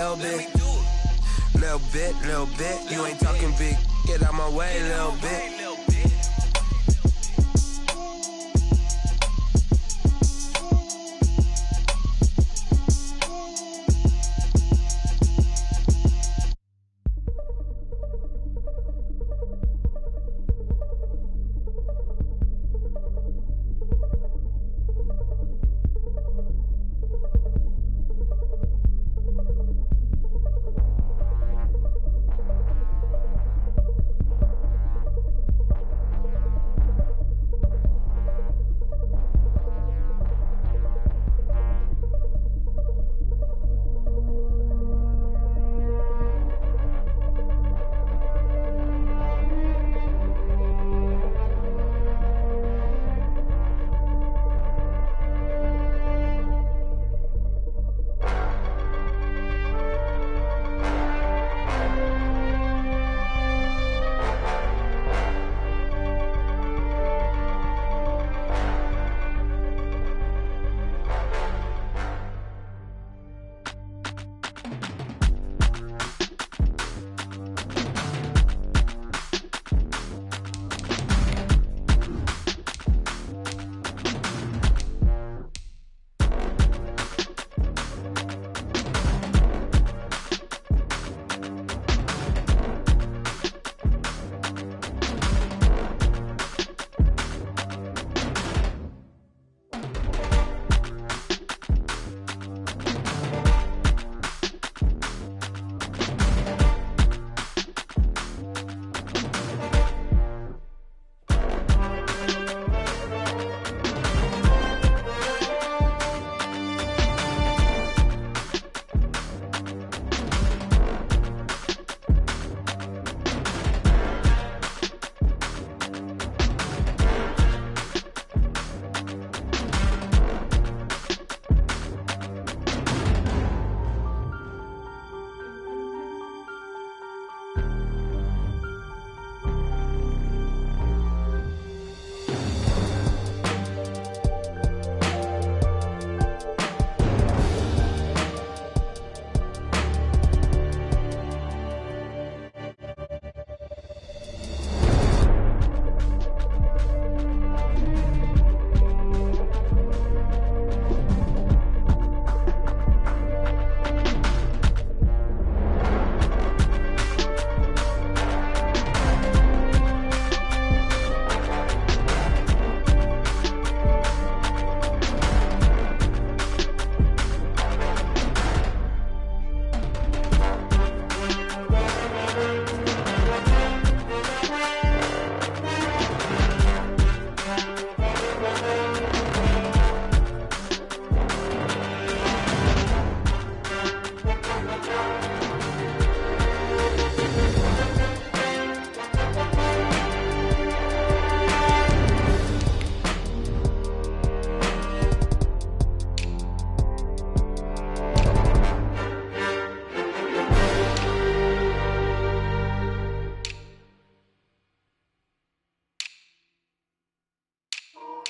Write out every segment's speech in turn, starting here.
Little bit, you ain't talking big. Get out my way, little bit.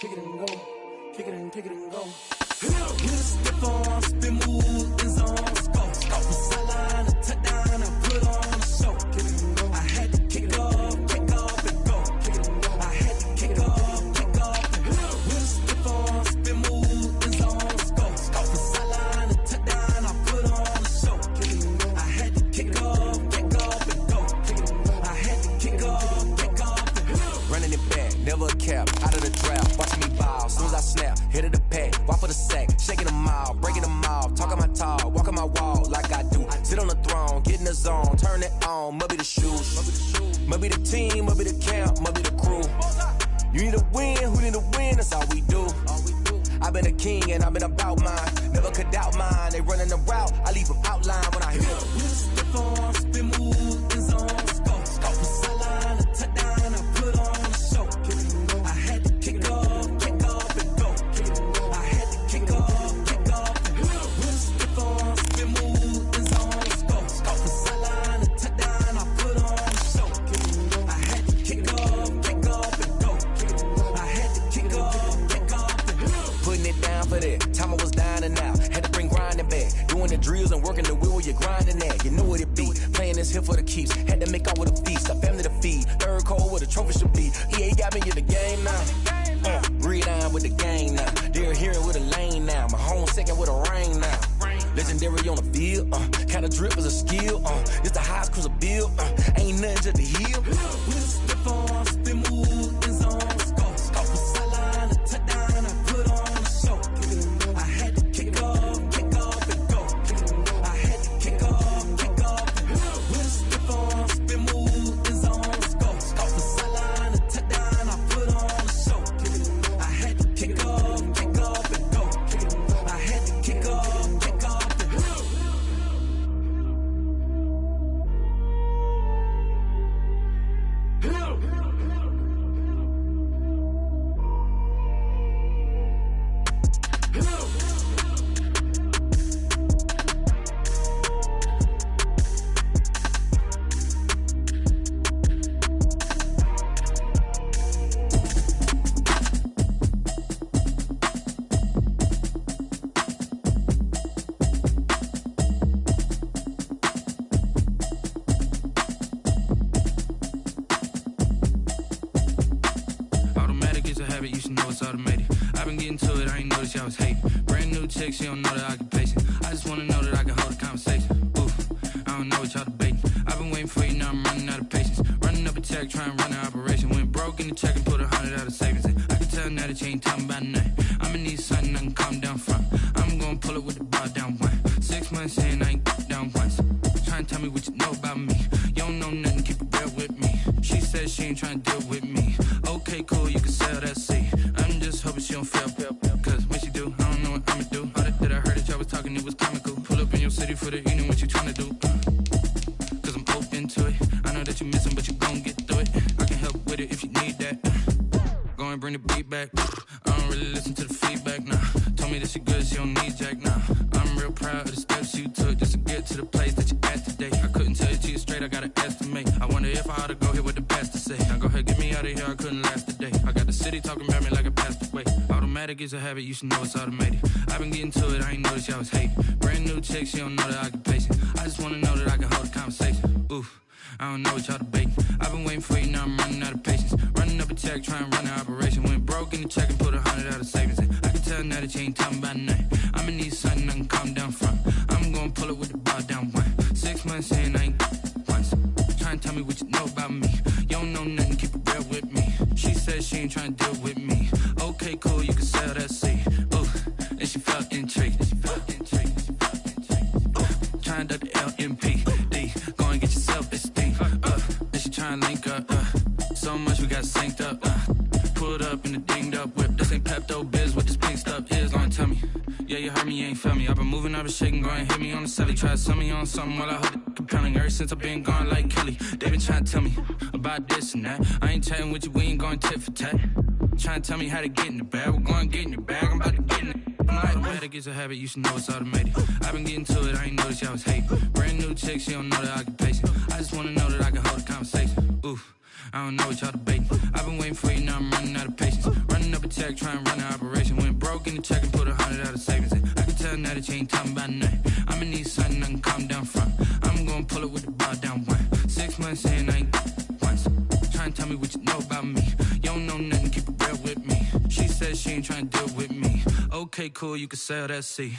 kick it and go, kick it and go. Hit a stiff on, spin move, in zone, go. From sideline to touchdown, I put on a show. Kick it and go. I had to kick off and go. Kick it and go. I had to kick off and go. Hit a stiff on, spin move, in zone, go. From sideline to touchdown, I put on a show. Kick it and go. I had to kick off and go. Kick it and go. I had to kick off and go. Running it back, never a cap, out of the draft. Watching me ball, soon as I snap, hit of the pack, walk for the sack, shaking them out, breaking them off, talking my talk, walking my wall like I do. Sit on the throne, get in the zone, turn it on, must be the shoes, must be the team, must be the camp, must be the crew. You need a win, who need a win, that's all we do. I've been a king and I've been about mine, never could doubt mine. They running the route, I leave them outline when I hit them. Stiff on, spin move, in zone, go. From sideline to touchdown, I put on a show. I had to kick off and go. I had to kick off and go. Stiff on, spin move, in zone, go. From sideline to touchdown, I put on a show. I had to kick off and go. I had to kick off and go. Putting it down for that, time I was dying and out, had to bring grinding back, doing the drills and working the wheel, that, you know what it be. Playing this here for the keeps, had to make out with a feast, a family to feed. Third cold where the trophy should be. EA got me in the game now. Read on with the gang now. They're hearing with a lane now. My home second with a rain now. Legendary on the field, kinda drip is a skill, it's the highest cruiser bill, ain't nothing just the hill. With a stiff on, spin move, in zone, scope. From sideline to touchdown, I put on a show. I had to kick off and go. I had to kick off and go. With a stiff on, spin move, in zone, scope. From sideline to touchdown, I put on a show. I had to kick off and go. I had to kick off. She don't know the occupation. I just wanna know that I can hold a conversation. Oof, I don't know what y'all debating. I've been waiting for you, now I'm running out of patience. Running up a check, trying to run an operation. Went broke in the check and put 100 out of savings in. I can tell now that you ain't talking about nothing. I'ma need something I can calm down from. I'm gonna pull it with the bar down one. 6 months in, I ain't down once. Trying to tell me what you know about me. You don't know nothing, keep it real with me. She said she ain't trying to deal with me. Okay, cool, you can sell that seat. I'm just hoping she don't fail. Cause when she do, I don't know what I'ma do. That I heard that y'all was talking, it was comical. Pull up in your city for the evening, what you tryna do? Cause I'm open to it. I know that you missing, but you gon' get through it. I can help with it if you need that. Go and bring the beat back. I don't really listen to the feedback, nah. Told me that she good, she don't need jack, nah. I'm real proud of the steps you took just to get to the place that you at today. I couldn't tell you to you straight, I gotta estimate. I wonder if I ought to go here with the pastor say. Now go ahead, get me out of here, I couldn't last a day. I got the city talking about me like a passed away. Automatic is a habit, you should know it's automated. I've been getting to it, I ain't noticed y'all was hating. Brand new chick, she don't know the occupation. I just wanna know that I can hold a conversation. Oof, I don't know what y'all debating. I've been waiting for you, now I'm running out of patience. Running up a check, trying to run an operation. Went broke in the check and put 100 out of savings in. I can tell now that you ain't talking about nothing. I'ma need something I can calm down from. I'm gonna pull it with the bar down one. 6 months in, I ain't once. Trying to tell me what you know about me. You don't know nothing, keep it real with me. She said she ain't trying to deal with me. Okay, cool, you can sell that seat. Ooh, and she felt intrigued. Trying to duck the LMPD. Go and get your self-esteem. And she trying to link up. So much we got synced up. Pulled up in the dinged up whip. This ain't Pepto-Biz, what this pink stuff is. Gonna tell me. Yeah, you heard me, you ain't felt me. I've been moving, I've been shaking, go and hit me on the celly. Try to sell me on something while I hold it compelling. Ever since I've been gone like Kelly, they been trying to tell me about this and that. I ain't chatting with you, we ain't going tit for tat. Trying to tell me how to get in the bag, we're going to get in your bag, I'm about to get in it. Automatic is a habit, you should know it's automated. I've been getting to it, I ain't noticed y'all was hating. Brand new chick, she don't know the occupation. I just wanna know that I can hold a conversation. Oof, I don't know what y'all debating. I've been waiting for you, now I'm running out of patience. Running up a check, trying to run an operation. Went broke in the check and put 100 out of savings in. I can tell now that you ain't talking about nothing. I'ma need something I can calm down from. I'm gonna pull it with the bar down one. 6 months in, I ain't once. Trying to tell me what you know about me. You don't know nothing, keep it real with me. She said she ain't trying to deal with me. Okay, cool, you can sell that seat.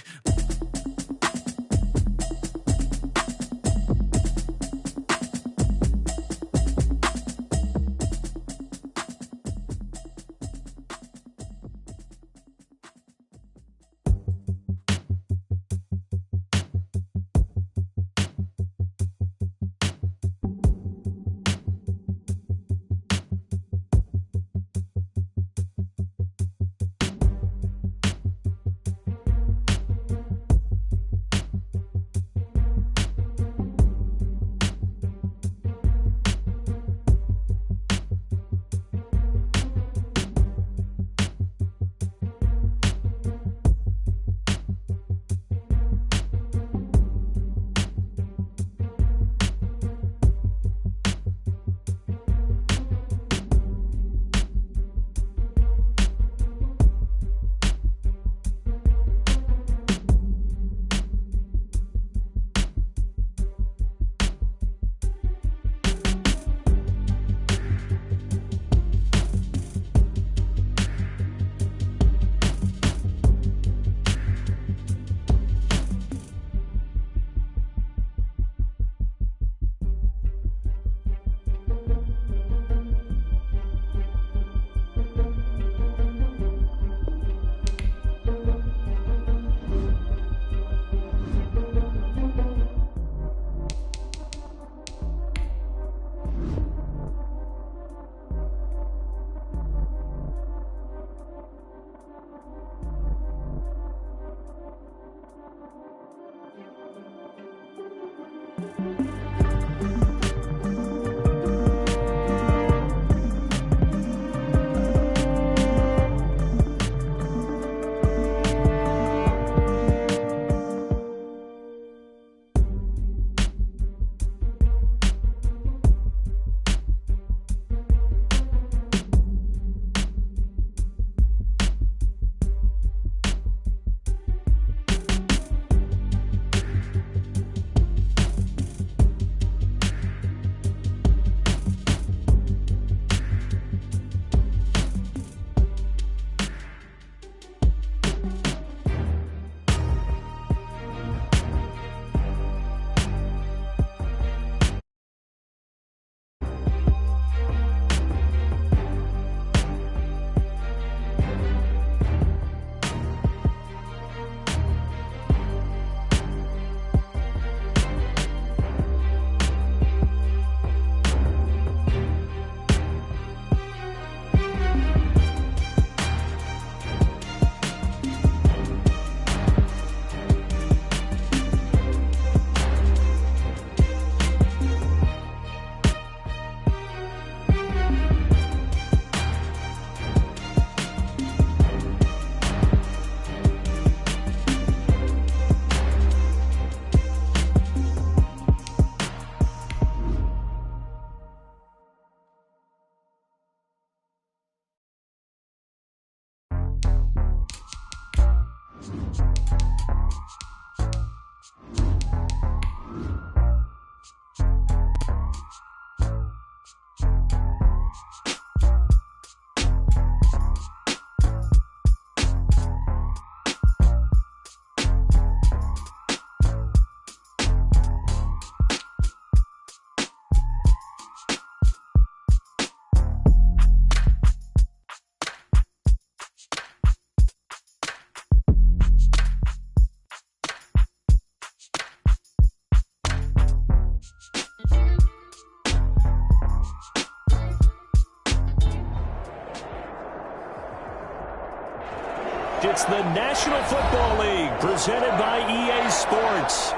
It's the National Football League presented by EA Sports.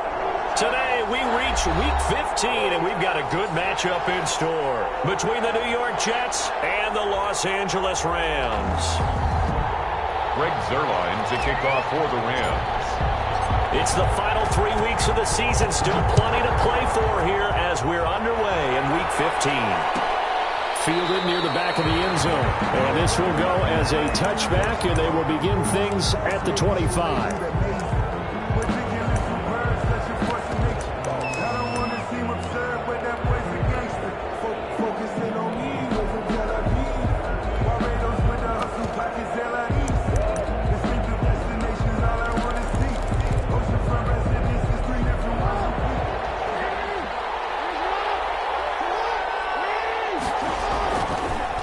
Today, we reach Week 15, and we've got a good matchup in store between the New York Jets and the Los Angeles Rams. Greg Zuerlein to kick off for the Rams. It's the final 3 weeks of the season. Still plenty to play for here as we're underway in Week 15. Fielded near the back of the end zone. And this will go as a touchback, and they will begin things at the 25.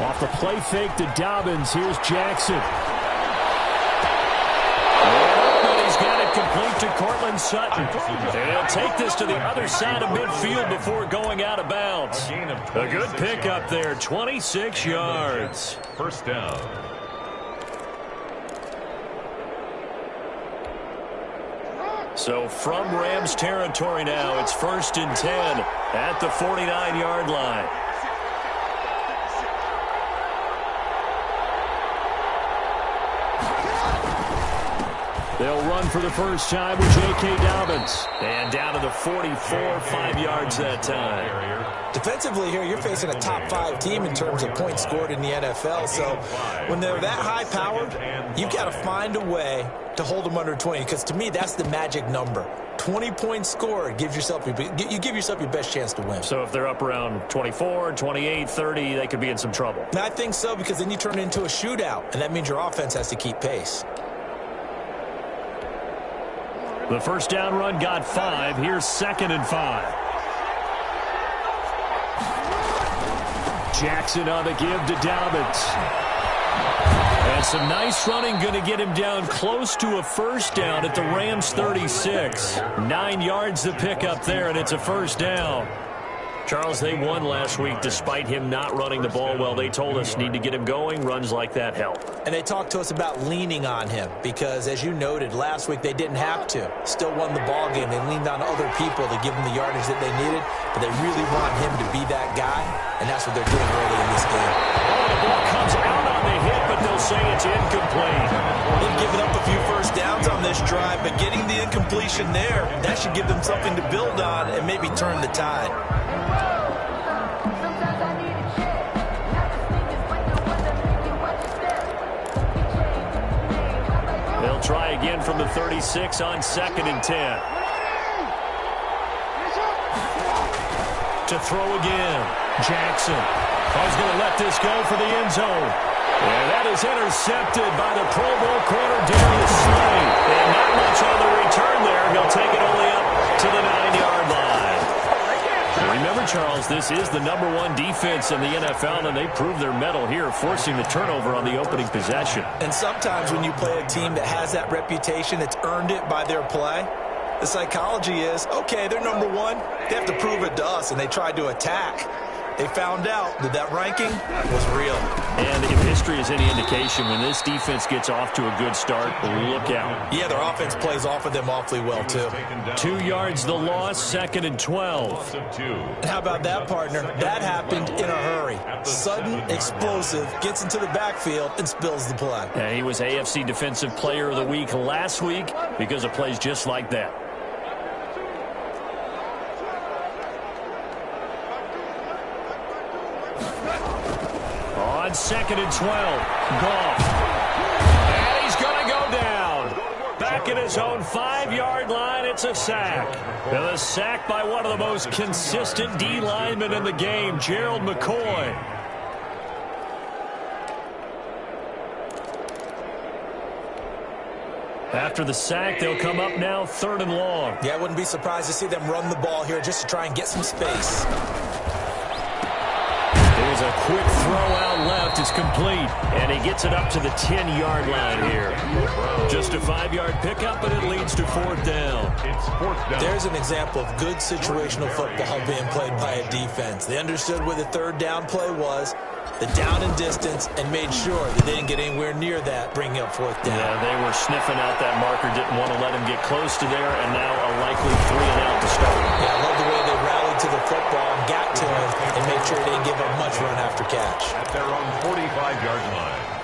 Off the play fake to Dobbins. Here's Jackson. And he's got it complete to Cortland Sutton. And he'll take this to the other side of midfield before going out of bounds. A good pickup there, 26 yards. First down. So from Rams territory now, it's 1st and 10 at the 49-yard line. They'll run for the first time with J.K. Dobbins. And down to the 44, 5 yards that time. Defensively here, you're facing a top 5 team in terms of points scored in the NFL. So when they're that high-powered, you've got to find a way to hold them under 20. Because to me, that's the magic number. 20 points scored gives yourself you give yourself your best chance to win. So if they're up around 24, 28, 30, they could be in some trouble. And I think so, because then you turn it into a shootout, and that means your offense has to keep pace. The first down run got 5. Here's 2nd and 5. Jackson on the give to Dobbins. And some nice running, going to get him down close to a first down at the Rams 36. 9 yards to pick up there, and it's a first down. Charles, they won last week despite him not running the ball well. They told us need to get him going. Runs like that help. And they talked to us about leaning on him because, as you noted, last week they didn't have to. Still won the ball game. They leaned on other people to give them the yardage that they needed, but they really want him to be that guy, and that's what they're doing early in this game. The ball comes out on the hit, but they'll say it's incomplete. They've given up a few first downs on this drive, but getting the incompletion there, that should give them something to build on and maybe turn the tide. They'll try again from the 36 on 2nd and 10. To throw again. Jackson. He's going to let this go for the end zone. And that is intercepted by the Pro Bowl corner, Darius Slay. And not much on the return there. He'll take it only up to the 9-yard line. Remember, Charles, this is the #1 defense in the NFL, and they proved their mettle here, forcing the turnover on the opening possession. And sometimes when you play a team that has that reputation, that's earned it by their play, the psychology is, okay, they're #1. They have to prove it to us, and they tried to attack. They found out that that ranking was real. And if history is any indication, when this defense gets off to a good start, look out. Yeah, their offense plays off of them awfully well, too. 2 yards the loss, 2nd and 12. And how about that, partner? That happened in a hurry. Sudden, explosive, gets into the backfield, and spills the play. And he was AFC Defensive Player of the Week last week because of plays just like that. On 2nd and 12, Goff. And he's going to go down. Back at his own 5-yard line, it's a sack. And a sack by one of the most consistent D linemen in the game, Gerald McCoy. After the sack, they'll come up now 3rd and long. Yeah, I wouldn't be surprised to see them run the ball here just to try and get some space. There's a quick throw out left. It's complete. And he gets it up to the 10-yard line here. Just a 5-yard pickup, but it leads to 4th down. It's 4th down. There's an example of good situational football being played by a defense. They understood where the 3rd down play was, the down and distance, and made sure that they didn't get anywhere near that, bringing up 4th down. Yeah, they were sniffing out that marker, didn't want to let him get close to there, and now a likely 3 and out to start. Yeah, I love the way they rallied to the football and got to him and made sure they didn't give up much run after catch. At their own 45-yard line.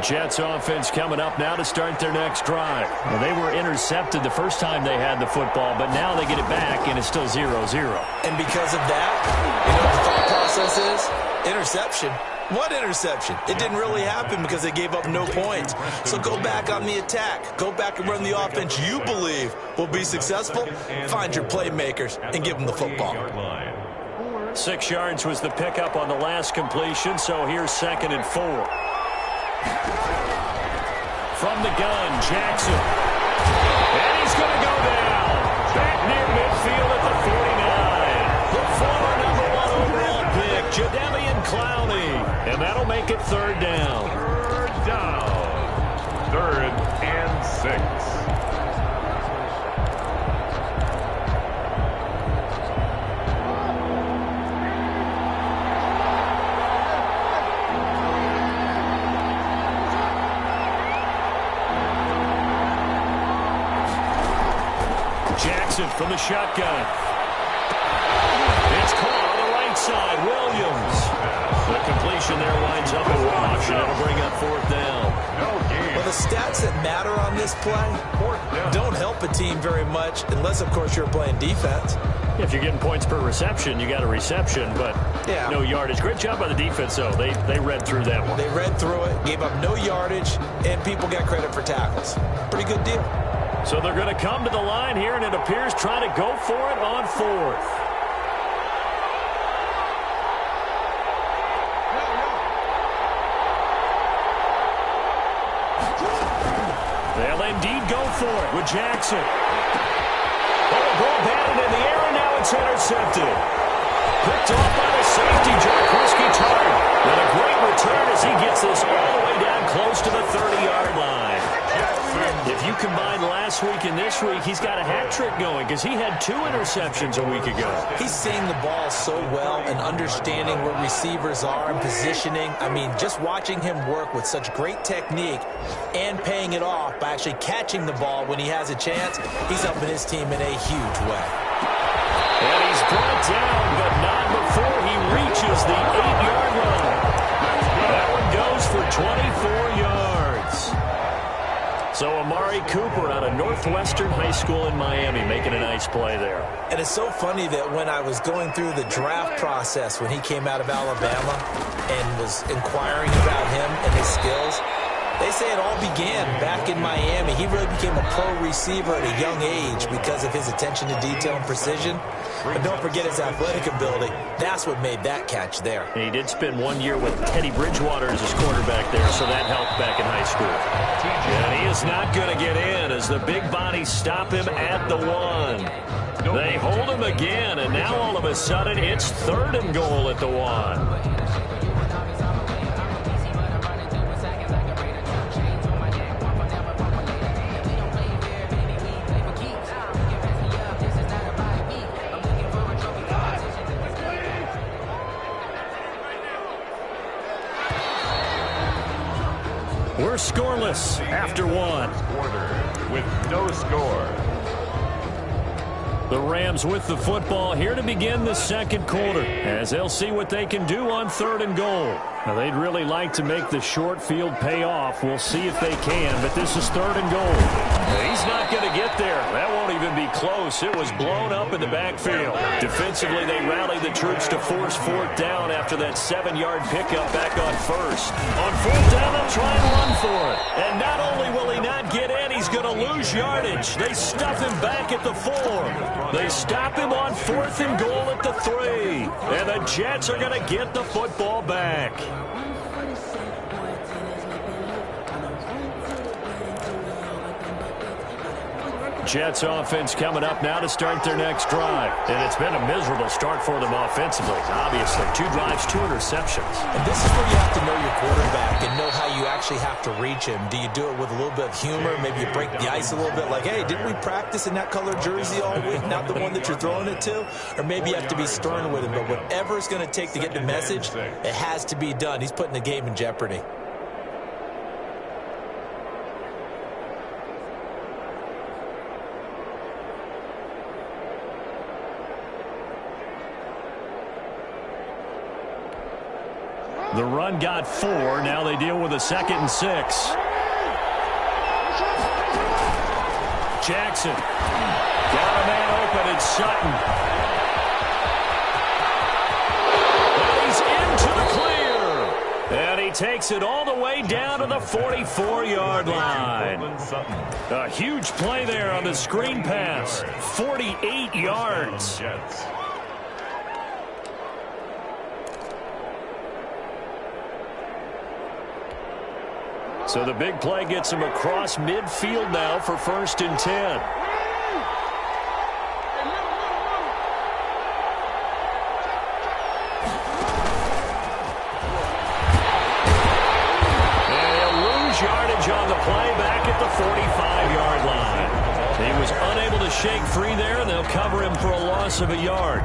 Jets offense coming up now to start their next drive. Well, they were intercepted the first time they had the football, but now they get it back, and it's still 0-0. And because of that, you know what the thought process is? Interception. What interception? It didn't really happen because they gave up no points. So go back on the attack. Go back and run the offense you believe will be successful. Find your playmakers and give them the football. 6 yards was the pickup on the last completion, so here's 2nd and 4. From the gun, Jackson. And he's going to go down. Back near midfield at the 49. The former #1 overall pick, Jadeveon Clowney. And that'll make it 3rd down. 3rd down. 3rd and 6. From the shotgun. It's caught on the right side. Williams. The completion there winds up a wash, and it'll bring up 4th down. Well, the stats that matter on this play don't help a team very much unless, of course, you're playing defense. If you're getting points per reception, you got a reception, but no yardage. Great job by the defense, though. They read through that one. They read through it, gave up no yardage, and people got credit for tackles. Pretty good deal. So they're going to come to the line here, and it appears trying to go for it on 4th. They'll indeed go for it with Jackson. Oh, a ball batted in the air, and now it's intercepted. Picked off by the safety, Jarkowski Tart. And a great return as he gets this all the way down close to the 30-yard line. If you combine last week and this week, he's got a hat trick going because he had 2 interceptions a week ago. He's seeing the ball so well and understanding where receivers are and positioning. I mean, just watching him work with such great technique and paying it off by actually catching the ball when he has a chance, he's helping his team in a huge way. And he's brought down, but not before he reaches the 8-yard line. That one goes for 24 yards. So Amari Cooper out of Northwestern High School in Miami making a nice play there. And it's so funny that when I was going through the draft process when he came out of Alabama and was inquiring about him and his skills, they say it all began back in Miami. He really became a pro receiver at a young age because of his attention to detail and precision. But don't forget his athletic ability. That's what made that catch there. And he did spend 1 year with Teddy Bridgewater as his quarterback there, so that helped back in high school. And he is not going to get in as the big bodies stop him at the 1. They hold him again, and now all of a sudden it's 3rd and goal at the 1. We're scoreless after 1. Quarter with no score. The Rams with the football here to begin the 2nd quarter as they'll see what they can do on 3rd and goal. Now, they'd really like to make the short field pay off. We'll see if they can, but this is 3rd and goal. He's not going to get there. That won't even be close. It was blown up in the backfield. Defensively, they rallied the troops to force 4th down after that 7-yard pickup back on 1st. On 4th down, they'll try and run for it. And not only will he not get in, he's going to lose yardage. They stuff him back at the 4. They stop him on 4th and goal at the 3. And the Jets are going to get the football back. Jets offense coming up now to start their next drive. And it's been a miserable start for them offensively. Obviously, 2 drives, 2 interceptions. And this is where you have to know your quarterback and know how you actually have to reach him. Do you do it with a little bit of humor? Maybe you break the ice a little bit like, hey, didn't we practice in that color jersey all week? Not the one that you're throwing it to? Or maybe you have to be stern with him. But whatever it's going to take to get the message, it has to be done. He's putting the game in jeopardy. The run got 4. Now they deal with a 2nd and 6. Jackson. Got a man open. It's Sutton. And he's into the clear. And he takes it all the way down to the 44-yard line. A huge play there on the screen pass. 48 yards. So the big play gets him across midfield now for 1st and 10. And he'll lose yardage on the play back at the 45-yard line. He was unable to shake free there, and they'll cover him for a loss of a yard.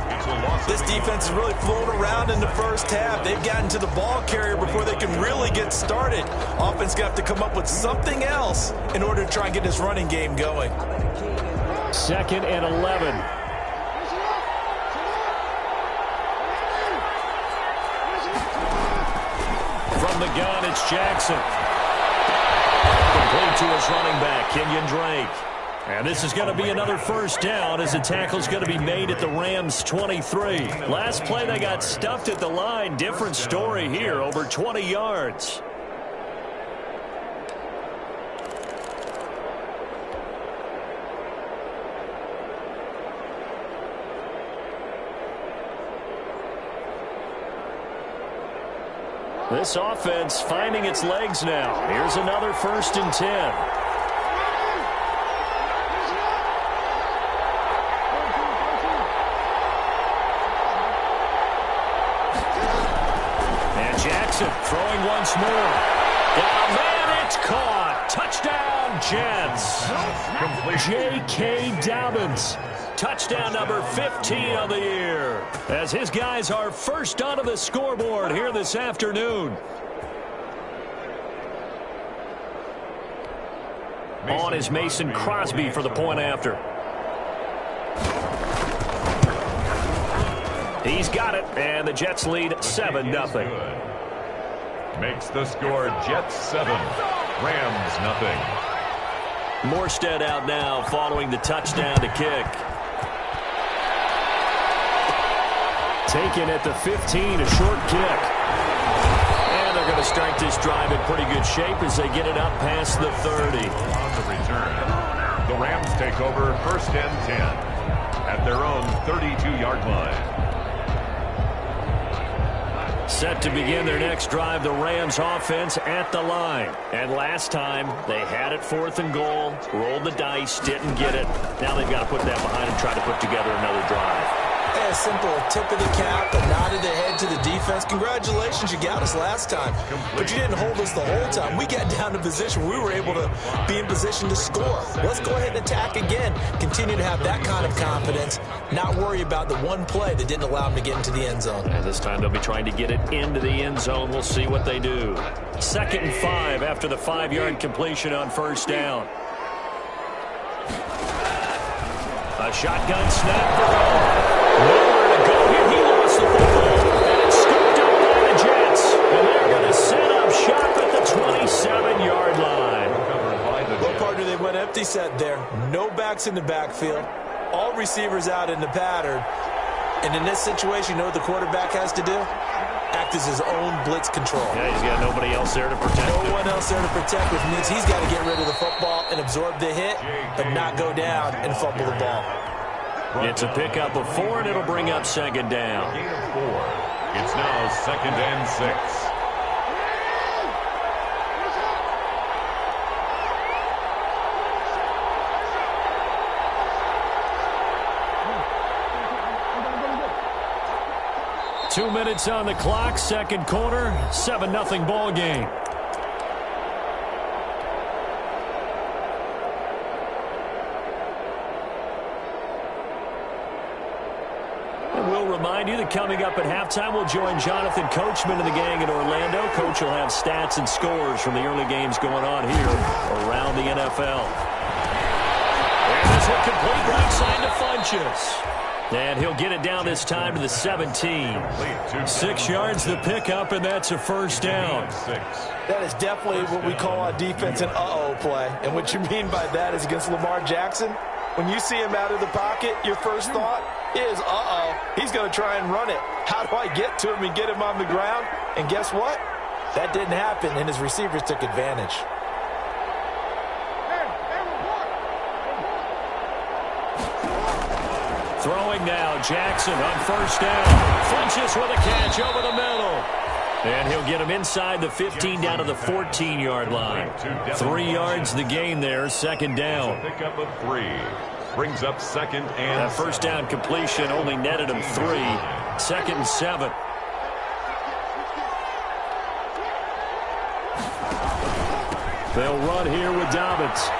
This defense is really floating around in the first half. They've gotten to the ball carrier before they can really get started. Offense got to come up with something else in order to try and get this running game going. 2nd and 11. From the gun, it's Jackson. Complete to his running back, Kenyon Drake. And this is going to be another 1st down as the tackle's going to be made at the Rams' 23. Last play, they got stuffed at the line. Different story here, over 20 yards. This offense finding its legs now. Here's another 1st and 10. Throwing once more. Oh, man, it's caught. Touchdown, Jets. J.K. Dobbins. Touchdown number 15 of the year. As his guys are first onto the scoreboard here this afternoon. On is Mason Crosby for the point after. He's got it, and the Jets lead 7-0. Makes the score Jets 7, Rams 0. Morstead out now following the touchdown to kick. Taken at the 15, a short kick. And they're going to start this drive in pretty good shape as they get it up past the 30. On the return, the Rams take over 1st and 10 at their own 32-yard line. Set to begin their next drive, the Rams offense at the line. And last time, they had it 4th and goal, rolled the dice, didn't get it. Now they've got to put that behind and try to put together another drive. A simple tip of the cap, a nod of the head to the defense. Congratulations, you got us last time. But you didn't hold us the whole time. We got down to position. We were able to be in position to score. Let's go ahead and attack again. Continue to have that kind of confidence. Not worry about the one play that didn't allow them to get into the end zone. And this time they'll be trying to get it into the end zone. We'll see what they do. 2nd and 5 after the 5-yard completion on 1st down. A shotgun snap for goal. Nowhere to go here. He lost the football. And it's scooped up by the Jets. And they're going to set up shop at the 27-yard line. Well, partner, they went empty set there. No backs in the backfield. All receivers out in the pattern. And in this situation, you know what the quarterback has to do? act as his own blitz control. Yeah, he's got nobody else there to protect him. No one else there to protect, which means he's got to get rid of the football and absorb the hit, but not go down and fumble the ball. It's a pickup of 4, and it'll bring up second down. Gain of 4. It's now 2nd and 6. Two minutes on the clock, second quarter, 7-0 ball game. And we'll remind you that coming up at halftime, we'll join Jonathan Coachman and the gang in Orlando. Coach will have stats and scores from the early games going on here around the NFL. And this hit complete right side to Funchess. And he'll get it down this time to the 17. 6 yards the pickup, and that's a first down. That is definitely what we call on defense an uh-oh play. And what you mean by that is against Lamar Jackson, when you see him out of the pocket, your first thought is, uh-oh, he's going to try and run it. How do I get to him and get him on the ground? And guess what? That didn't happen, and his receivers took advantage. Throwing now, Jackson on first down. Funchess with a catch over the middle. And he'll get him inside the 15 down to the 14-yard line. 3 yards the gain there, second down. Pickup of 3. Brings up 2nd and That first down completion only netted him 3. 2nd and 7. They'll run here with Dobbins.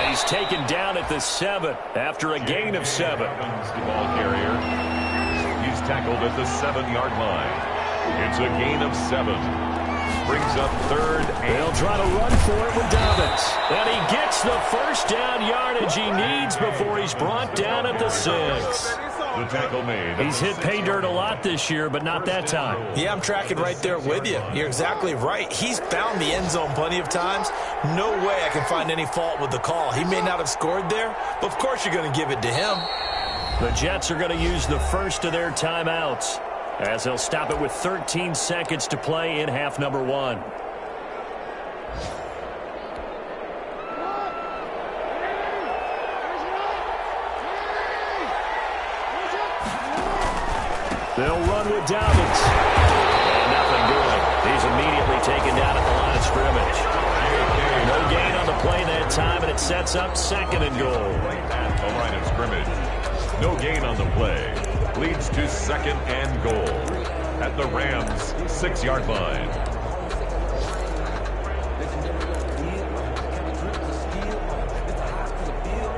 He's taken down at the 7 after a gain of 7. The ball carrier. He's tackled at the 7-yard line. It's a gain of 7. Brings up 3rd and They'll try to run for it with Dobbins. And he gets the first down yardage he needs before he's brought down at the 6. the tackle made. He's hit pay dirt a lot this year, but not that time. Yeah, I'm tracking right there with you. You're exactly right. He's found the end zone plenty of times. No way I can find any fault with the call. He may not have scored there, but of course you're going to give it to him. The Jets are going to use the first of their timeouts as they'll stop it with 13 seconds to play in half number 1. They'll run with Dobbins. And nothing doing. He's immediately taken down at the line of scrimmage. No gain on the play that time, and it sets up 2nd and goal. At the line of scrimmage. No gain on the play. Leads to 2nd and goal. At the Rams' 6-yard line.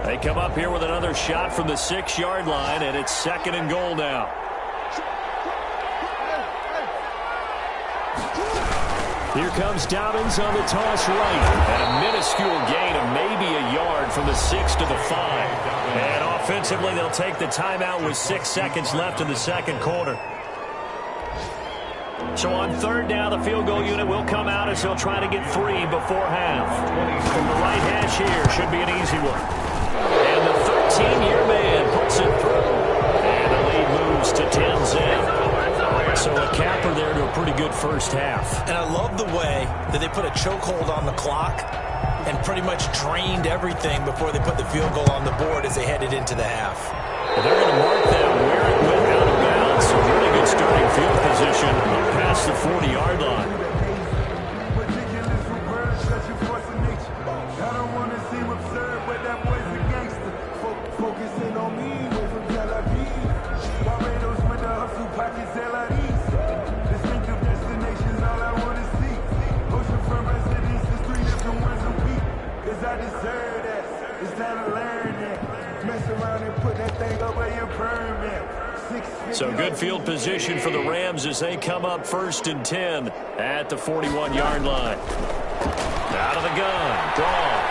They come up here with another shot from the 6-yard line, and it's 2nd and goal now. Here comes Dobbins on the toss right. And a minuscule gain of maybe a yard from the 6 to the 5. And offensively, they'll take the timeout with 6 seconds left in the second quarter. So on 3rd down, the field goal unit will come out as they'll try to get 3 before half. From the right hash here, should be an easy one. And the 13-year man puts it through. And the lead moves to 10-0. So a capper there to a pretty good first half. And I love the way that they put a chokehold on the clock and pretty much drained everything before they put the field goal on the board as they headed into the half. Well, they're going to mark that where it went out of bounds. So really good starting field position past the 40-yard line. So good field position for the Rams as they come up 1st and 10 at the 41-yard line. Out of the gun. Goff.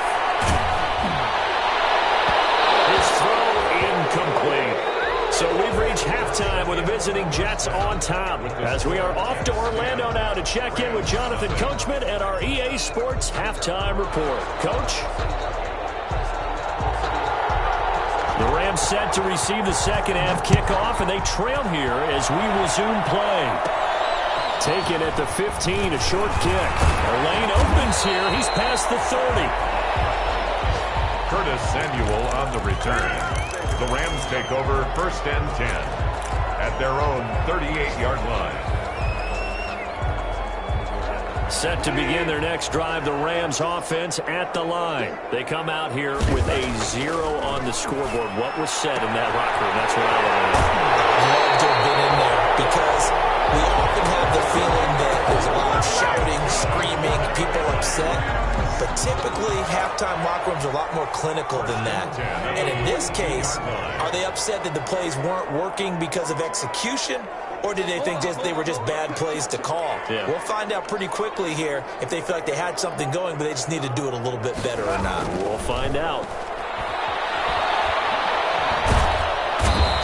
His throw incomplete. So we've reached halftime with the visiting Jets on top as we are off to Orlando now to check in with Jonathan Coachman and our EA Sports halftime report. Coach? The Rams set to receive the second half kickoff, and they trail here as we resume play. Taken at the 15, a short kick. A lane opens here. He's past the 30. Curtis Samuel on the return. The Rams take over 1st and 10 at their own 38-yard line. Set to begin their next drive, the Rams offense at the line. They come out here with a 0 on the scoreboard. What was said in that locker room? That's what I want to know. Love to have been in there because we often have the feeling that there's a lot of shouting, screaming, people upset. But typically, halftime locker rooms are a lot more clinical than that. And in this case, are they upset that the plays weren't working because of execution? Or did they think they were just bad plays to call? Yeah. We'll find out pretty quickly here if they feel like they had something going, but they just need to do it a little bit better or not. We'll find out.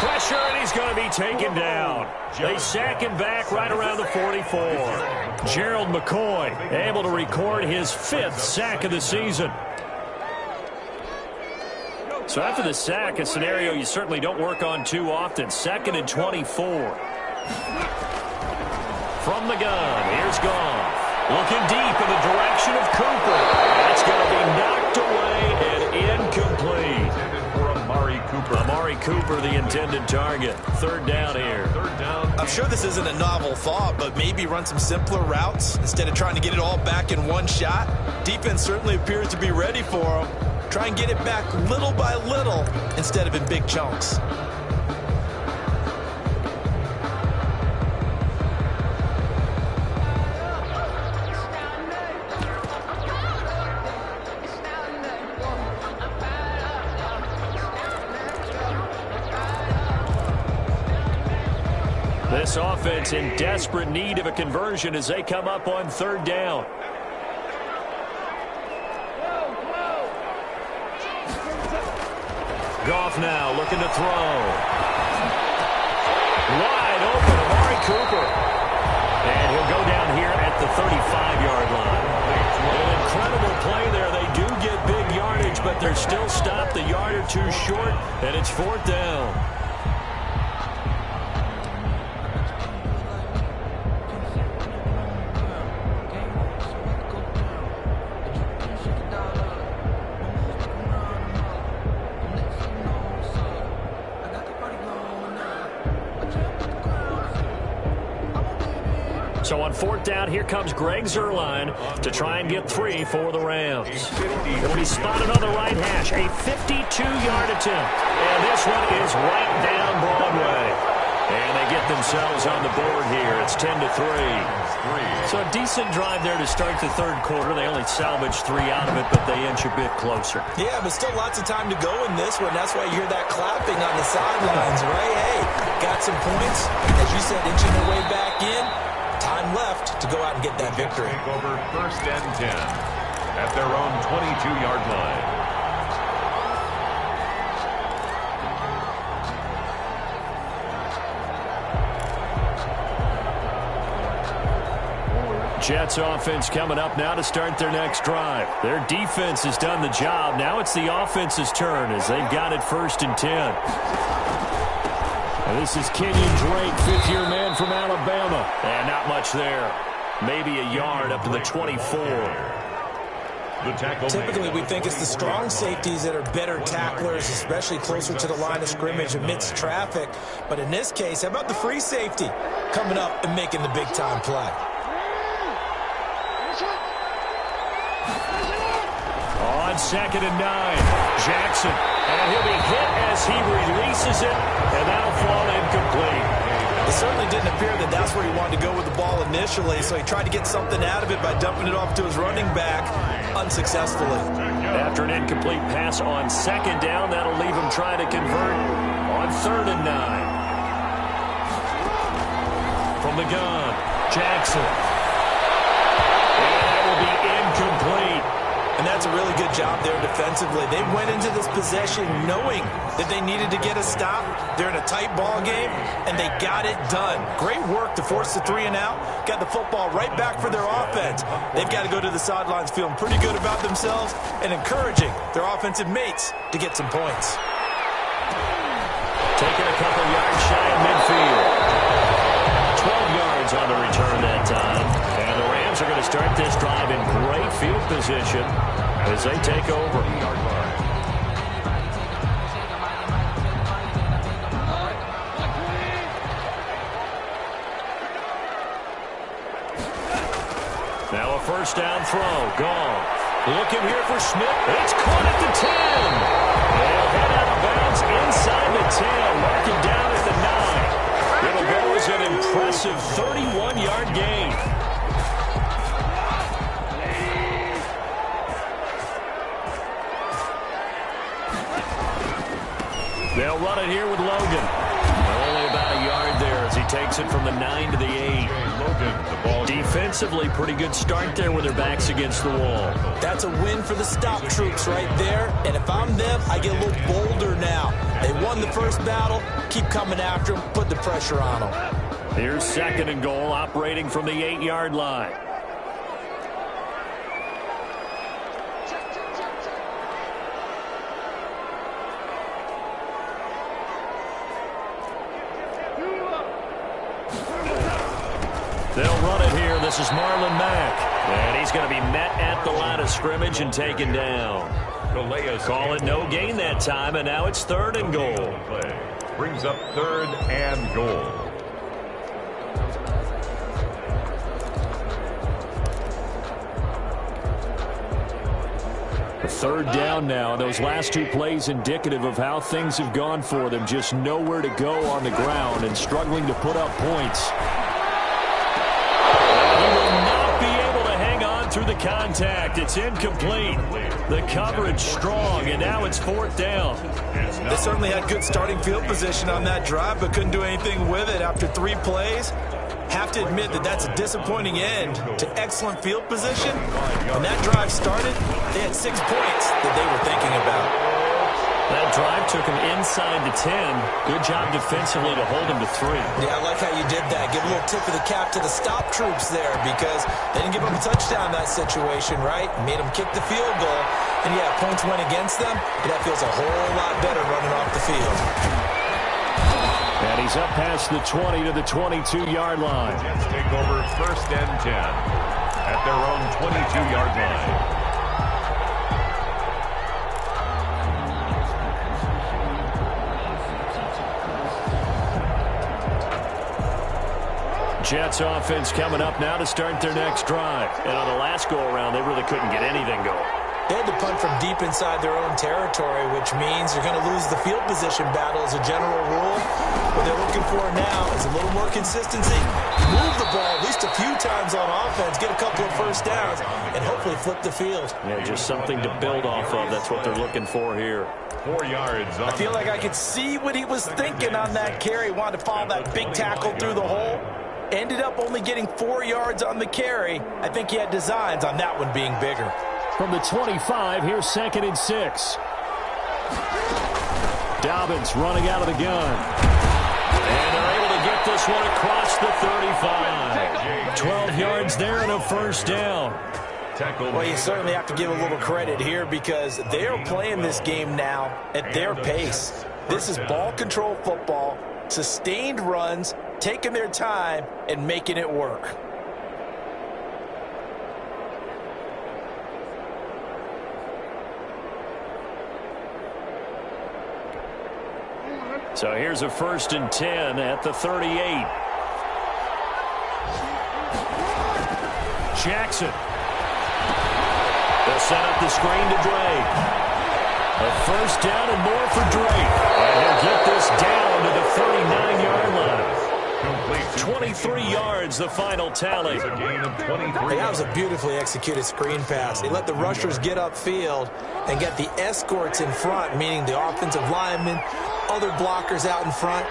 Pressure, and he's going to be taken down. They sack him back right around the 44. Gerald McCoy able to record his 5th sack of the season. So after the sack, a scenario you certainly don't work on too often. 2nd and 24. From the gun, here's Goff. Looking deep in the direction of Cooper. That's going to be knocked away and incomplete. For Amari Cooper, the intended target. 3rd down here. I'm sure this isn't a novel thought, but maybe run some simpler routes instead of trying to get it all back in one shot. Defense certainly appears to be ready for them. Try and get it back little by little instead of in big chunks. This offense in desperate need of a conversion as they come up on 3rd down. Goff now looking to throw. Wide open, Amari Cooper. And he'll go down here at the 35-yard line. An incredible play there. They do get big yardage, but they're still stopped a yard or two short, and it's 4th down. So on 4th down, here comes Greg Zuerlein to try and get 3 for the Rams. He'll be spotted on the right hash, a 52-yard attempt. And this one is right down Broadway. And they get themselves on the board here. It's 10-3. So a decent drive there to start the 3rd quarter. They only salvaged 3 out of it, but they inch a bit closer. Yeah, but still lots of time to go in this one. That's why you hear that clapping on the sidelines, right? Hey, got some points. As you said, inching their way back in. Time left to go out and get that victory. Take over 1st and 10 at their own 22-yard line. Jets offense coming up now to start their next drive. Their defense has done the job. Now it's the offense's turn as they've got it 1st and 10. And this is Kenyon Drake, 5th-year man from Alabama. And not much there. Maybe a yard up to the 24. Typically, we think it's the strong safeties that are better tacklers, especially closer to the line of scrimmage amidst traffic. But in this case, how about the free safety coming up and making the big-time play? On 2nd and 9, Jackson. And he'll be hit as he releases it, and that'll fall incomplete. It certainly didn't appear that that's where he wanted to go with the ball initially, so he tried to get something out of it by dumping it off to his running back unsuccessfully. After an incomplete pass on 2nd down, that'll leave him trying to convert on 3rd and 9. From the gun, Jackson. And that will be incomplete. And that's a really good job there defensively. They went into this possession knowing that they needed to get a stop. They're in a tight ball game, and they got it done. Great work to force the 3 and out. Got the football right back for their offense. They've got to go to the sidelines feeling pretty good about themselves and encouraging their offensive mates to get some points. Taking a couple yards shy of midfield. 12 yards on the return that time. start this drive in great field position as they take over. Now a first down throw. Gone. Looking here for Smith. It's caught at the 10. They'll head out of bounds inside the 10. Mark it down at the 9. It'll go as an impressive 31-yard gain. They'll run it here with Logan. Only about a yard there as he takes it from the 9 to the 8. Defensively, pretty good start there with their backs against the wall. That's a win for the stop troops right there. And if I'm them, I get a little bolder now. They won the first battle. Keep coming after them. Put the pressure on them. Here's second and goal, operating from the 8-yard line. They'll run it here. This is Marlon Mack. And he's going to be met at the line of scrimmage and taken down. Call it no gain that time, and now it's third and goal. Brings up third and goal. A third down now. Those last two plays indicative of how things have gone for them. Just nowhere to go on the ground and struggling to put up points. Through the contact. It's incomplete. The coverage strong, and now it's fourth down. They certainly had good starting field position on that drive, but couldn't do anything with it after 3 plays. Have to admit that that's a disappointing end to excellent field position. When that drive started, they had 6 points that they were thinking about. That drive took him inside the 10. Good job defensively to hold him to 3. Yeah, I like how you did that. Give a little tip of the cap to the stop troops there because they didn't give them a touchdown in that situation, right? Made them kick the field goal. And, yeah, points went against them, but that feels a whole lot better running off the field. And he's up past the 20 to the 22-yard line. Jets take over first and 10 at their own 22-yard line. Jets offense coming up now to start their next drive. And on the last go-around, they really couldn't get anything going. They had to punt from deep inside their own territory, which means you're going to lose the field position battle as a general rule. What they're looking for now is a little more consistency. Move the ball at least a few times on offense, get a couple of first downs, and hopefully flip the field. Yeah, just something to build off of. That's what they're looking for here. 4 yards. I feel like I could see what he was thinking on that carry. Wanted to follow that big tackle through the hole. Ended up only getting 4 yards on the carry. I think he had designs on that one being bigger. From the 25, here's second and 6. Dobbins running out of the gun. And they're able to get this one across the 35. 12 yards there and a first down. Well, you certainly have to give a little credit here because they are playing this game now at their pace. This is ball control football, sustained runs, taking their time and making it work. So here's a first and 10 at the 38. Jackson. They'll set up the screen to Drake. A first down and more for Drake. And he'll get this down to the 39-yard line. 23 yards, the final tally. Hey, that was a beautifully executed screen pass. They let the rushers get upfield and get the escorts in front, meaning the offensive linemen, other blockers out in front.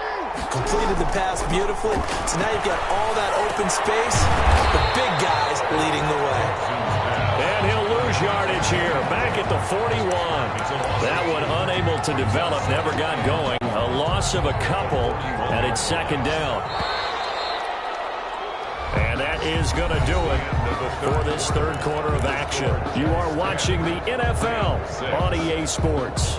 Completed the pass beautifully. So now you've got all that open space, the big guys leading the way. And he'll lose yardage here, back at the 41. That one unable to develop, never got going. A loss of a couple, and it's second down. And that is going to do it for this third quarter of action. You are watching the NFL on EA Sports.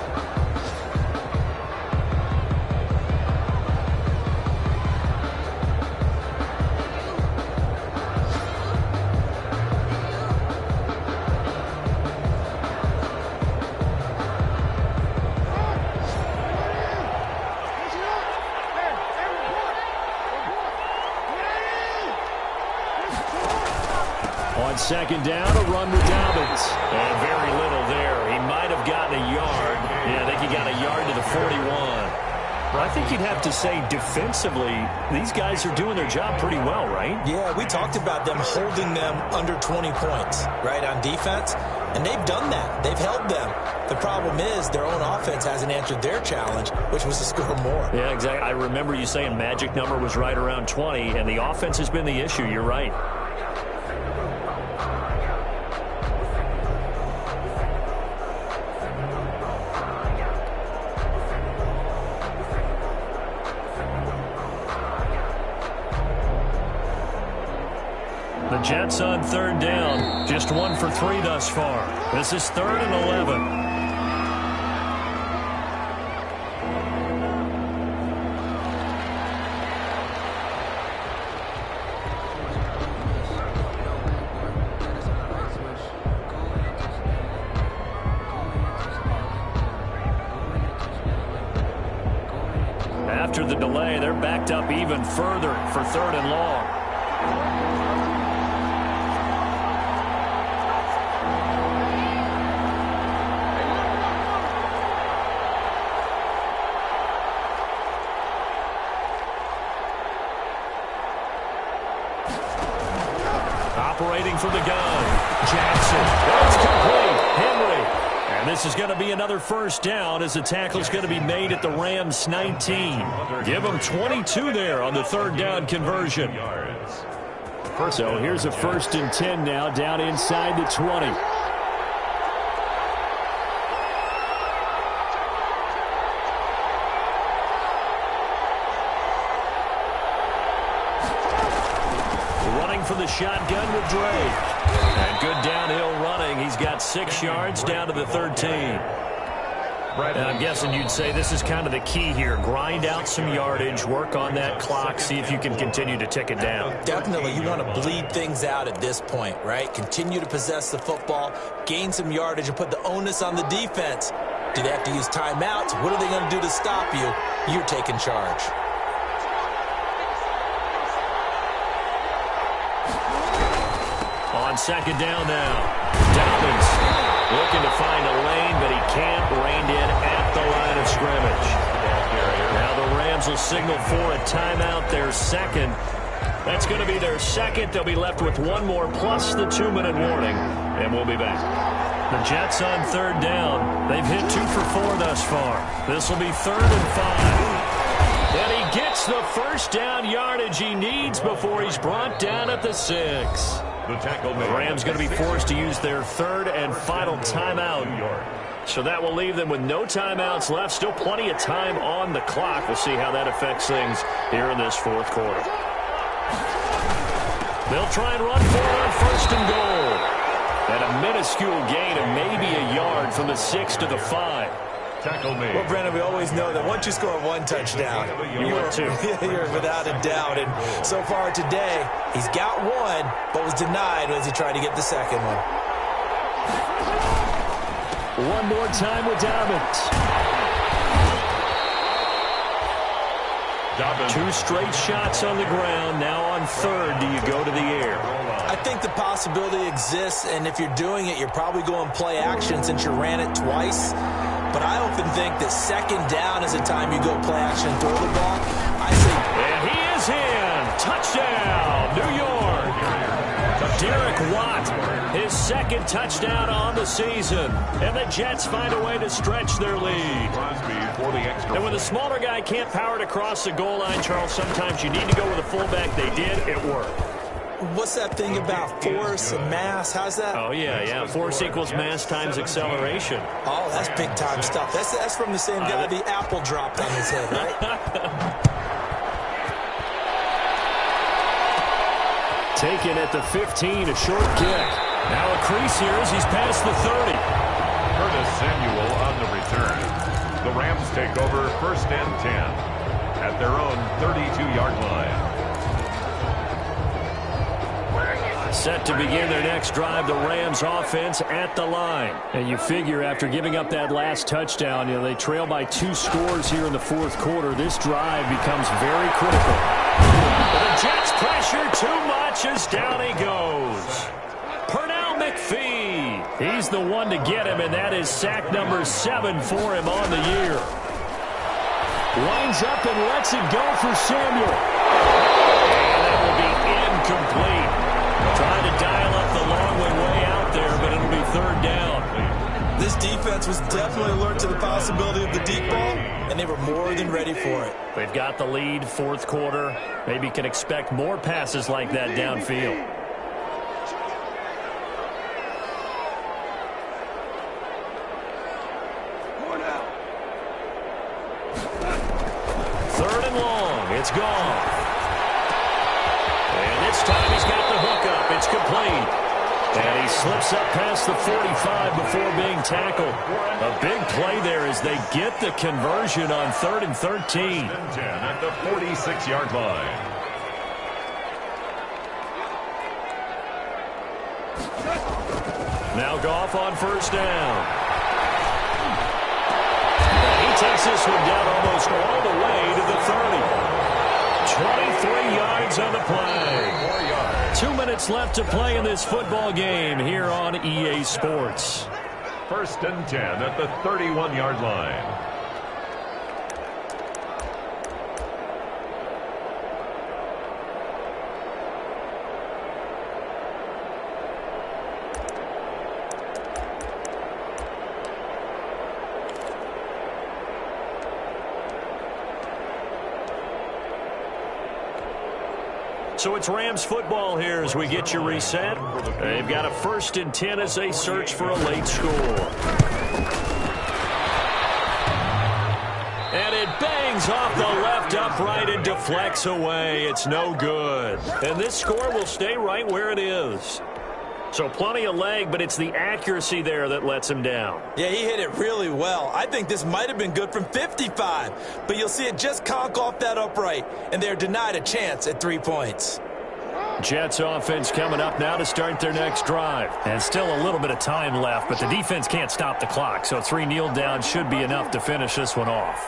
on second down, a run with Dobbins. And very little there. He might have gotten a yard. Yeah, I think he got a yard to the 41. I think you'd have to say defensively, these guys are doing their job pretty well, right? Yeah, we talked about them holding them under 20 points, right, on defense. And they've done that. They've held them. The problem is their own offense hasn't answered their challenge, which was to score more. Yeah, exactly. I remember you saying magic number was right around 20, and the offense has been the issue. You're right. The Jets on third down. Just 1 for 3 thus far. This is 3rd and 11. After the delay, they're backed up even further for 3rd and long. Operating from the gun, Jackson. That's complete. Henry. And this is going to be another first down as the tackle's going to be made at the Rams 19. Give them 22 there on the 3rd down conversion. So here's a 1st and 10 now down inside the 20. For the shotgun with Dre. And good downhill running. He's got 6 yards down to the 13. And I'm guessing you'd say this is kind of the key here. Grind out some yardage, work on that clock, see if you can continue to tick it down. Definitely. You want to bleed things out at this point, right? Continue to possess the football, gain some yardage, and put the onus on the defense. Do they have to use timeouts? What are they going to do to stop you? You're taking charge. On second down now, Dobbins looking to find a lane, but he can't. Reined in at the line of scrimmage. Now the Rams will signal for a timeout, their second. That's going to be their second. They'll be left with 1 more plus the 2-minute warning, and we'll be back. The Jets on 3rd down. They've hit 2 for 4 thus far. This will be 3rd and 5. And he gets the first down yardage he needs before he's brought down at the 6. The Rams going to be forced to use their 3rd and final timeout. So that will leave them with no timeouts left. Still plenty of time on the clock. We'll see how that affects things here in this 4th quarter. They'll try and run for it on 1st and goal. And a minuscule gain of maybe a yard from the 6 to the 5. Well, Brandon, we always know that once you score 1 touchdown, you're without a doubt. And so far today, he's got 1, but was denied as he tried to get the second one. One more time with Dobbins. 2 straight shots on the ground. Now on 3rd, do you go to the air? I think the possibility exists, and if you're doing it, you're probably going play action since you ran it twice. But I often think that 2nd down is the time you go play action and throw the ball. And he is in. Touchdown, New York. Derek Watt, his 2nd touchdown on the season. And the Jets find a way to stretch their lead. And when the smaller guy can't power it across the goal line, Charles, sometimes you need to go with a fullback. They did. It worked. What's that thing about force and mass? How's that? Oh, yeah. Force equals mass times acceleration. Oh, that's big-time stuff. That's from the same guy the apple dropped on his head, right? Taken at the 15, a short kick. Now a crease here as he's past the 30. Curtis Samuel on the return. The Rams take over 1st and 10 at their own 32-yard line. Set to begin their next drive, the Rams offense at the line. And you figure after giving up that last touchdown, they trail by 2 scores here in the 4th quarter. This drive becomes very critical. The Jets pressure too much as down he goes. He's the one to get him, and that is sack number 7 for him on the year. Lines up and lets it go for Samuel. And that will be incomplete. Trying to dial up the long way out there, but it'll be 3rd down. This defense was definitely alert to the possibility of the deep ball, and they were more than ready for it. They've got the lead, 4th quarter. Maybe can expect more passes like that downfield. It's gone. And this time he's got the hook up. It's complete. And he slips up past the 45 before being tackled. A big play there as they get the conversion on 3rd and 13. 10 at the 46-yard line. Now Goff on 1st down. And he takes this one down almost all the way to the 30. 23 yards on the play. 2 minutes left to play in this football game here on EA Sports. 1st and 10 at the 31-yard line. So it's Rams football here as we get you reset. They've got a 1st and 10 as they search for a late score. And it bangs off the left upright and deflects away. It's no good. And this score will stay right where it is. So plenty of leg, but it's the accuracy there that lets him down. Yeah, he hit it really well. I think this might have been good from 55, but you'll see it just conk off that upright, and they're denied a chance at 3 points. Jets offense coming up now to start their next drive. And still a little bit of time left, but the defense can't stop the clock, so 3 kneel downs should be enough to finish this one off.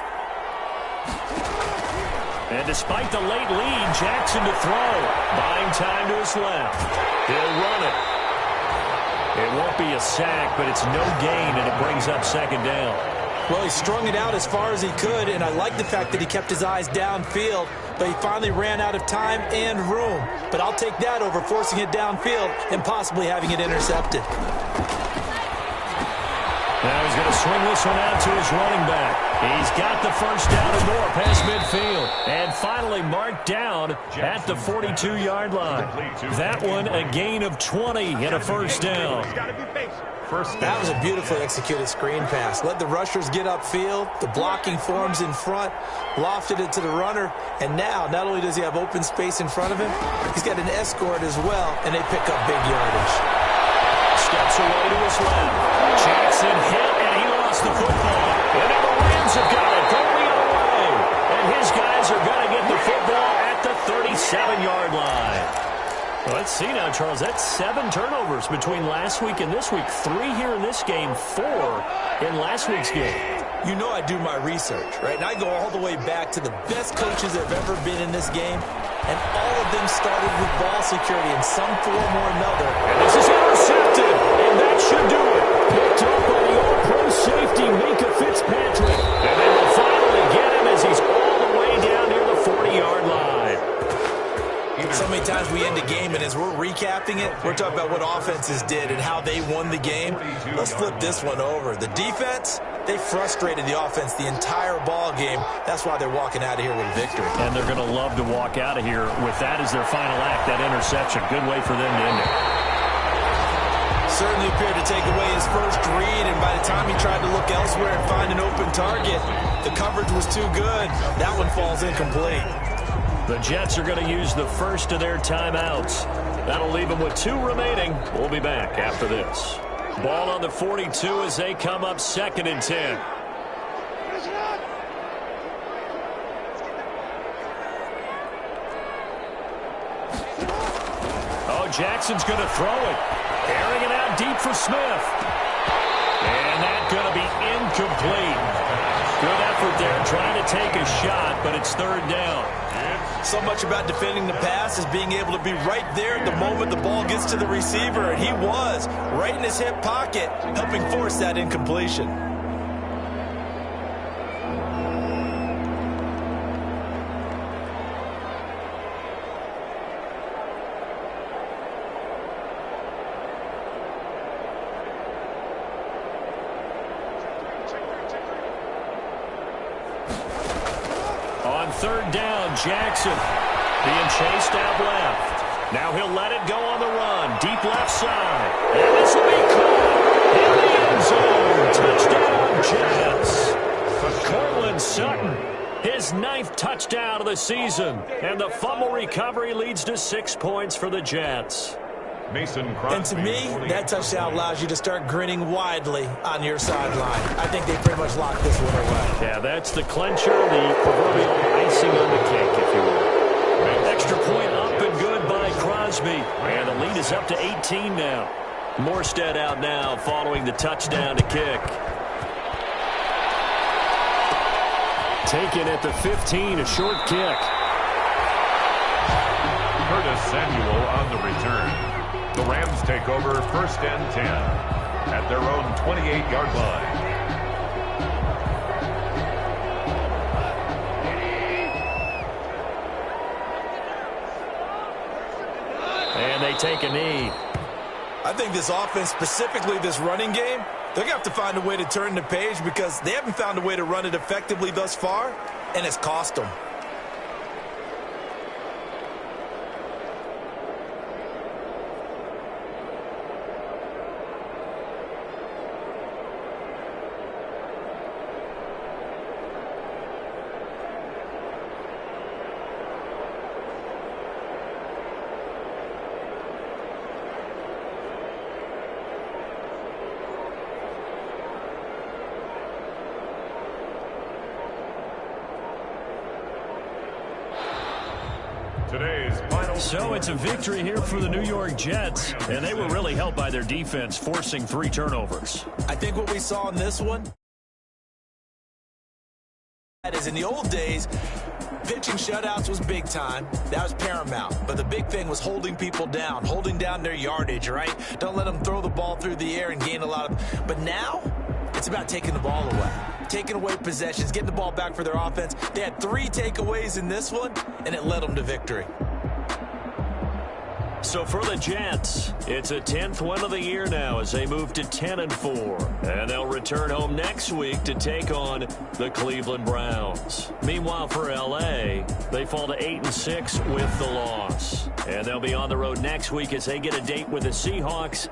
And despite the late lead, Jackson to throw. Buying time to his left. He'll run it. It won't be a sack, but it's no gain, and it brings up 2nd down. Well, he strung it out as far as he could, and I like the fact that he kept his eyes downfield, but he finally ran out of time and room. But I'll take that over forcing it downfield and possibly having it intercepted. Now he's going to swing this one out to his running back. He's got the 1st down and more past midfield. And finally marked down at the 42-yard line. That one a gain of 20 and a 1st down. That was a beautifully executed screen pass. Let the rushers get upfield. The blocking forms in front. Lofted it to the runner. And now, not only does he have open space in front of him, he's got an escort as well, and they pick up big yardage. Steps away to his left. Jackson hit, and he lost the football. And now the Rams have got it going the other way. And his guys are going to get the football at the 37-yard line. Well, let's see now, Charles. That's 7 turnovers between last week and this week. 3 here in this game, 4 in last week's game. You know I do my research, right? And I go all the way back to the best coaches that have ever been in this game. And all of them started with ball security in some form or another. And this is intercepted, and that should do it. Picked up by the all-pro safety, Minka Fitzpatrick. And they will finally get him as he's all the way down near the 40-yard line. So many times we end a game, and as we're recapping it, we're talking about what offenses did and how they won the game. Let's flip this one over. The defense, they frustrated the offense the entire ball game. That's why they're walking out of here with a victory. And they're going to love to walk out of here with that as their final act, that interception. Good way for them to end it. Certainly appeared to take away his first read, and by the time he tried to look elsewhere and find an open target, the coverage was too good. That one falls incomplete. The Jets are going to use the first of their timeouts. That'll leave them with 2 remaining. We'll be back after this. Ball on the 42 as they come up 2nd and 10. Oh, Jackson's going to throw it. Airing it out deep for Smith. And that's going to be incomplete. Good effort effort there, trying to take a shot, but it's third down. So much about defending the pass is being able to be right there at the moment the ball gets to the receiver, and he was right in his hip pocket, helping force that incompletion. On third down, Jackson being chased out left. Now he'll let it go on the run. Deep left side. And this will be caught in the end zone. Touchdown, Jets. For Cortland Sutton, his 9th touchdown of the season. And the fumble recovery leads to 6 points for the Jets. And to me, that touchdown allows you to start grinning widely on your sideline. I think they pretty much locked this one away. Yeah, that's the clincher, the proverbial icing on the cake, if you will. Extra point up and good by Crosby. And the lead is up to 18 now. Morstead out now following the touchdown to kick. Taken at the 15, a short kick. Curtis Samuel on the return. The Rams take over 1st and 10 at their own 28-yard line. And they take a knee. I think this offense, specifically this running game, they're going to have to find a way to turn the page because they haven't found a way to run it effectively thus far, and it's cost them. So it's a victory here for the New York Jets, and they were really helped by their defense, forcing 3 turnovers. I think what we saw in this one is in the old days, pitching shutouts was big time. That was paramount. But the big thing was holding people down, holding down their yardage, right? Don't let them throw the ball through the air and gain a lot of... But now, it's about taking the ball away. Taking away possessions, getting the ball back for their offense. They had 3 takeaways in this one, and it led them to victory. So for the Jets, it's a 10th win of the year now as they move to 10-4. And they'll return home next week to take on the Cleveland Browns. Meanwhile, for L.A., they fall to 8-6 with the loss. And they'll be on the road next week as they get a date with the Seahawks